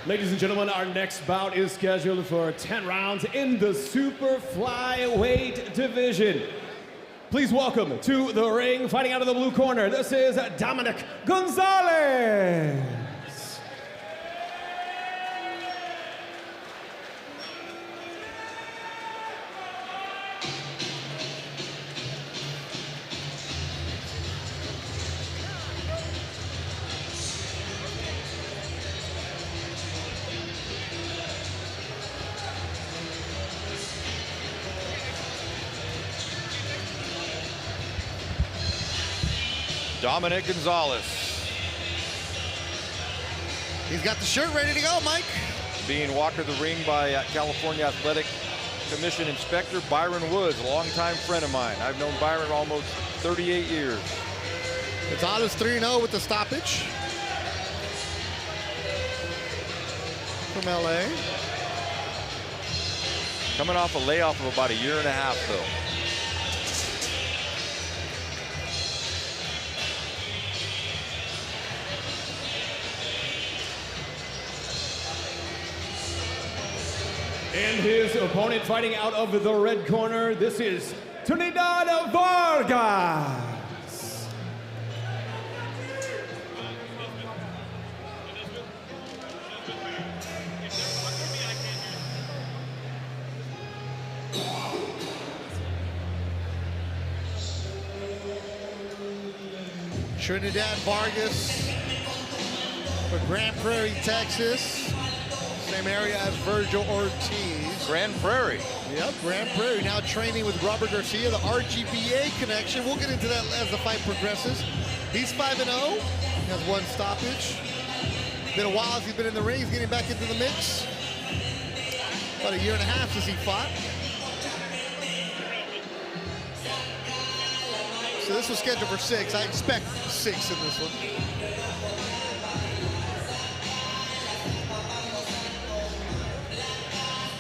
Ladies and gentlemen, our next bout is scheduled for 10 rounds in the super flyweight division. Please welcome to the ring, fighting out of the blue corner, this is Dominic Gonzales. Dominic Gonzales. He's got the shirt ready to go, Mike. Being walked to the ring by California Athletic Commission Inspector Byron Woods, a longtime friend of mine. I've known Byron almost 38 years. Gonzales 3-0 with the stoppage from LA. Coming off a layoff of about a year and a half, though. And his opponent fighting out of the red corner, this is Trinidad Vargas. Trinidad Vargas for Grand Prairie, Texas. Same area as Virgil Ortiz. Grand Prairie. Yep, Grand Prairie now training with Robert Garcia, the RGBA connection. We'll get into that as the fight progresses. He's 5-0, has one stoppage. Been a while since he's been in the ring. He's getting back into the mix. About a year and a half since he fought. So this was scheduled for 6. I expect 6 in this one.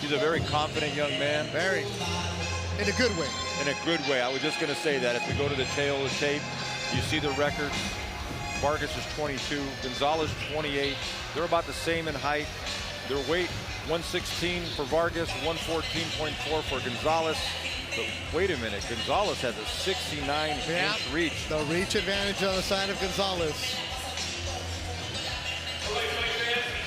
He's a very confident young man. Very. In a good way. In a good way. I was just going to say that. If we go to the tail of the tape, you see the records. Vargas is 22, Gonzales 28. They're about the same in height. Their weight, 116 for Vargas, 114.4 for Gonzales. But wait a minute, Gonzales has a 69-inch reach. The reach advantage on the side of Gonzales.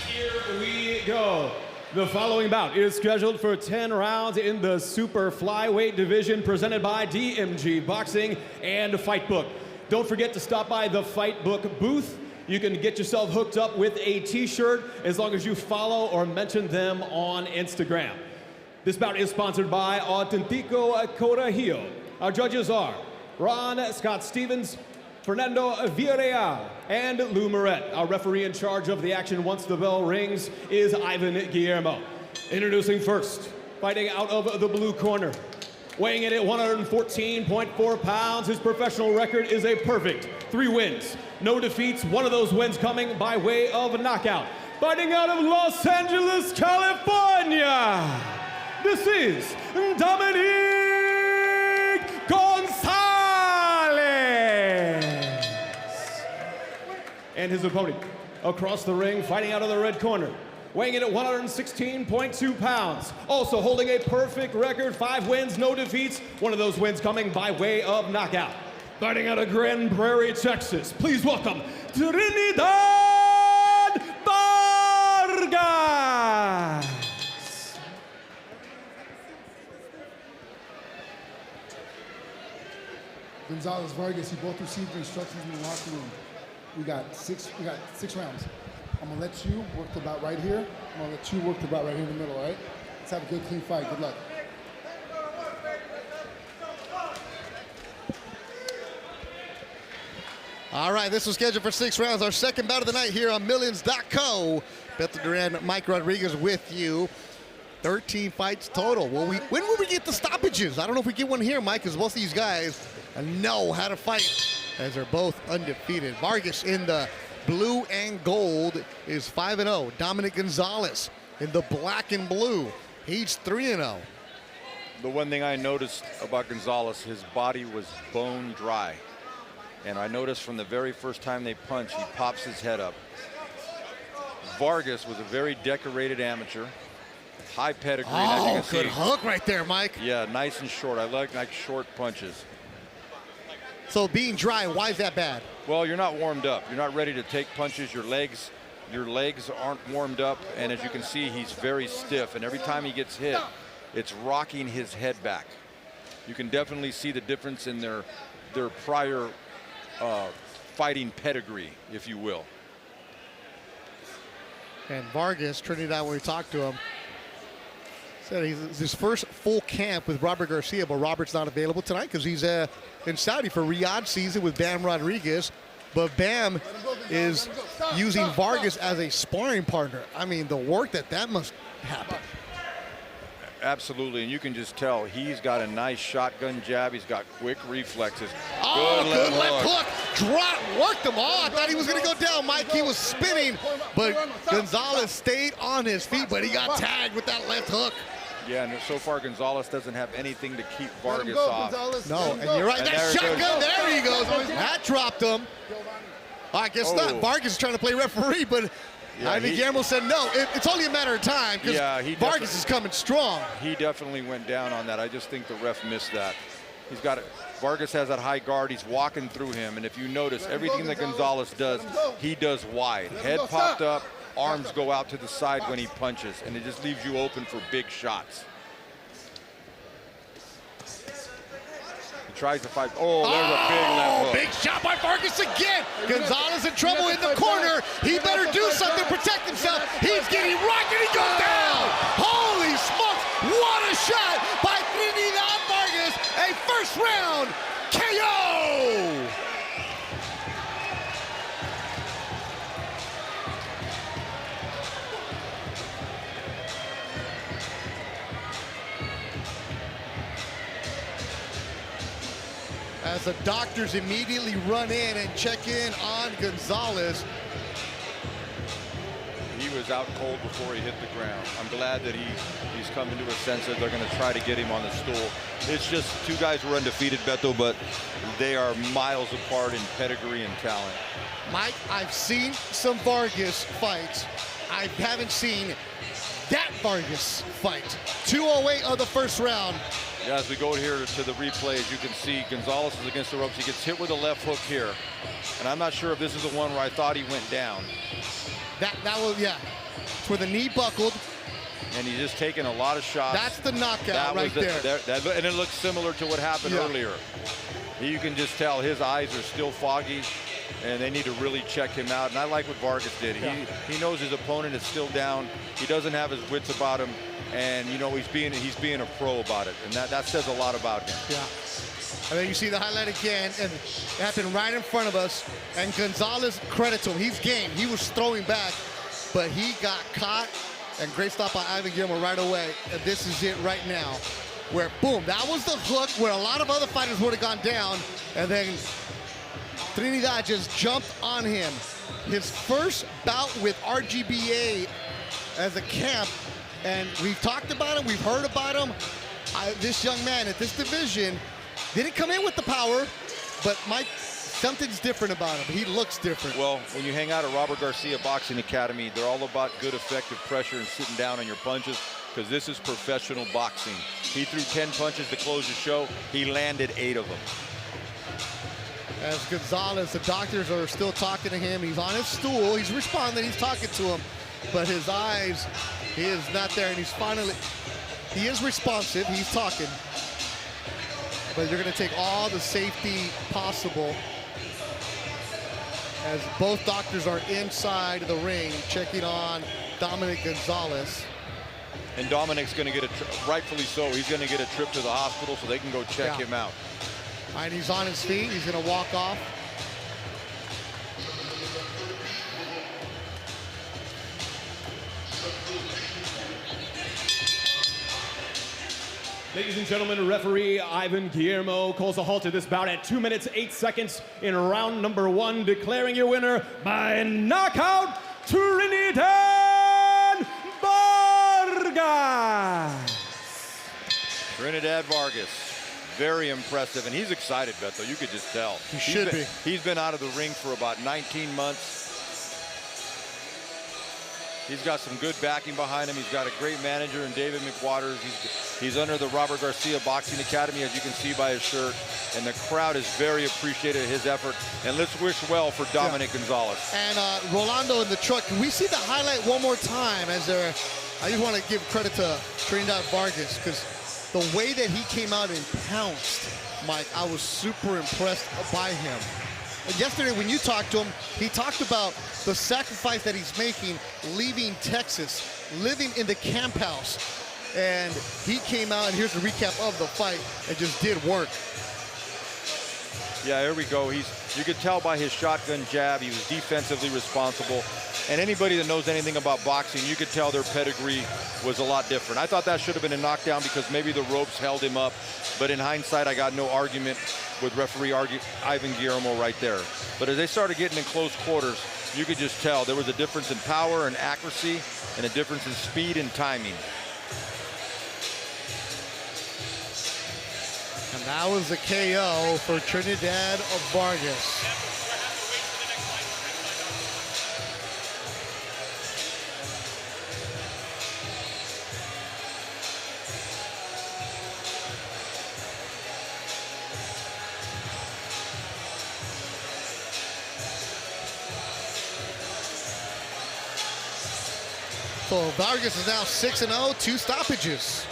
Here we go. The following bout is scheduled for 10 rounds in the super flyweight division, presented by DMG Boxing and Fight Book. Don't forget to stop by the Fight Book booth. You can get yourself hooked up with a t-shirt as long as you follow or mention them on Instagram. This bout is sponsored by Autentico Corregio. Our judges are Ron Scott Stevens, Fernando Villarreal, and Lou Moret. Our referee in charge of the action once the bell rings is Ivan Guillermo. Introducing first, fighting out of the blue corner, weighing in at 114.4 pounds. His professional record is a perfect 3 wins, no defeats. One of those wins coming by way of knockout. Fighting out of Los Angeles, California, this is Dominic Gonzales. And his opponent across the ring, fighting out of the red corner, weighing in at 116.2 pounds. Also holding a perfect record, 5 wins, no defeats. One of those wins coming by way of knockout. Fighting out of Grand Prairie, Texas, please welcome Trinidad Vargas. Gonzales, Vargas, you both received the instructions in the locker room. We got six rounds. I'm gonna let you work the bout right here. I'm gonna let you work the bout right here in the middle, all right? Let's have a good, clean fight. Good luck. All right, this was scheduled for 6 rounds. Our second bout of the night here on Millions.co. Beto Duran, Mike Rodriguez with you. 13 fights total. When will we get the stoppages? I don't know if we get one here, Mike, because most of these guys know how to fight, as they're both undefeated. Vargas in the blue and gold is 5-0. Dominic Gonzales in the black and blue, he's 3-0. The one thing I noticed about Gonzales, his body was bone dry. And I noticed from the very first time they punch, he pops his head up. Vargas was a very decorated amateur. High pedigree. as you Oh, can good see. hook right there, Mike. Yeah, nice and short. I like short punches. So being dry, why is that bad? Well, you're not warmed up. You're not ready to take punches. Your legs aren't warmed up, and as you can see, he's very stiff. And every time he gets hit, it's rocking his head back. You can definitely see the difference in their prior fighting pedigree, if you will. And Vargas, Trinidad, when we talked to him, said he's his first full camp with Robert Garcia, but Robert's not available tonight because he's in Saudi for Riyadh season with Bam Rodriguez. But Bam is using Vargas as a sparring partner. I mean, the work that must happen. Absolutely, and you can just tell he's got a nice shotgun jab. He's got quick reflexes. Oh, good left hook. Drop, worked him. Oh, I thought he was going to go down, Mike. He was spinning, but Gonzales stayed on his feet, but he got tagged with that left hook. Yeah, and so far Gonzales doesn't have anything to keep Vargas off. No, and you're right. And That shotgun, there he goes. That dropped him. I guess not. Vargas is trying to play referee, but Ivan Guillermo said no. It's only a matter of time because Vargas is coming strong. He definitely went down on that. I just think the ref missed that. He's got it. Vargas has that high guard. He's walking through him, and if you notice, everything that Gonzales does, he does wide. Head popped up, arms go out to the side when he punches, and it just leaves you open for big shots. He tries to fight. Oh, there's a big left hook. Big shot by Vargas again. Gonzales in trouble in the corner. He better do something to protect himself. He's getting rocked and he goes down. Holy smokes, what a shot by Trinidad Vargas. A first round KO. As the doctors immediately run in and check in on Gonzales. He was out cold before he hit the ground. I'm glad that he's coming to a sense that they're going to try to get him on the stool. It's just two guys who are undefeated, Beto, but they are miles apart in pedigree and talent. Mike, I've seen some Vargas fights. I haven't seen that Vargas fight. 2:08 of the first round. Yeah, as we go here to the replay, as you can see, Gonzales is against the ropes. He gets hit with a left hook here. And I'm not sure if this is the one where I thought he went down. That was, yeah. It's where the knee buckled. And he's just taking a lot of shots. That's the knockout right there. And it looks similar to what happened earlier. You can just tell his eyes are still foggy, and they need to really check him out. And I like what Vargas did. He knows his opponent is still down. He doesn't have his wits about him. And, you know, he's being a pro about it. And that says a lot about him. Yeah. And then you see the highlight again, and it happened right in front of us. And Gonzales, credit to him, he's game. He was throwing back, but he got caught. And great stop by Ivan Guillermo right away. And this is it right now, where boom, that was the hook where a lot of other fighters would have gone down. And then Trinidad just jumped on him. His first bout with RGBA as a camp. And we've talked about him, we've heard about him. This young man at this division didn't come in with the power, but Mike, something's different about him. He looks different. Well, when you hang out at Robert Garcia Boxing Academy, they're all about good, effective pressure and sitting down on your punches, because this is professional boxing. He threw 10 punches to close the show. He landed 8 of them. As Gonzales, the doctors are still talking to him. He's on his stool. He's responding. He's talking to him. But his eyes, he is not there. And he is responsive. He's talking. But they're going to take all the safety possible as both doctors are inside the ring checking on Dominic Gonzales. And Dominic's going to get rightfully so, he's going to get a trip to the hospital so they can go check him out. All right, he's on his feet. He's going to walk off. Ladies and gentlemen, referee Ivan Guillermo calls a halt to this bout at 2 minutes, 8 seconds in round number 1, declaring your winner by knockout, Trinidad Vargas. Trinidad Vargas, very impressive, and he's excited, Beto. You could just tell. He should be. He's been out of the ring for about 19 months. He's got some good backing behind him. He's got a great manager in David McWaters. He's under the Robert Garcia Boxing Academy, as you can see by his shirt. And the crowd is very appreciative of his effort. And let's wish well for Dominic Gonzales. And Rolando in the truck. Can we see the highlight one more time? I just want to give credit to Trinidad Vargas, because the way that he came out and pounced, Mike, I was super impressed by him. And yesterday when you talked to him, he talked about the sacrifice that he's making, leaving Texas, living in the camp house. And he came out, and here's a recap of the fight, and just did work. Yeah, here we go. You could tell by his shotgun jab, he was defensively responsible. And anybody that knows anything about boxing, you could tell their pedigree was a lot different. I thought that should have been a knockdown because maybe the ropes held him up. But in hindsight, I got no argument with referee Ivan Guillermo right there. But as they started getting in close quarters, you could just tell there was a difference in power and accuracy and a difference in speed and timing. And that was the KO for Trinidad Vargas. So Vargas is now 6-0, 2 stoppages.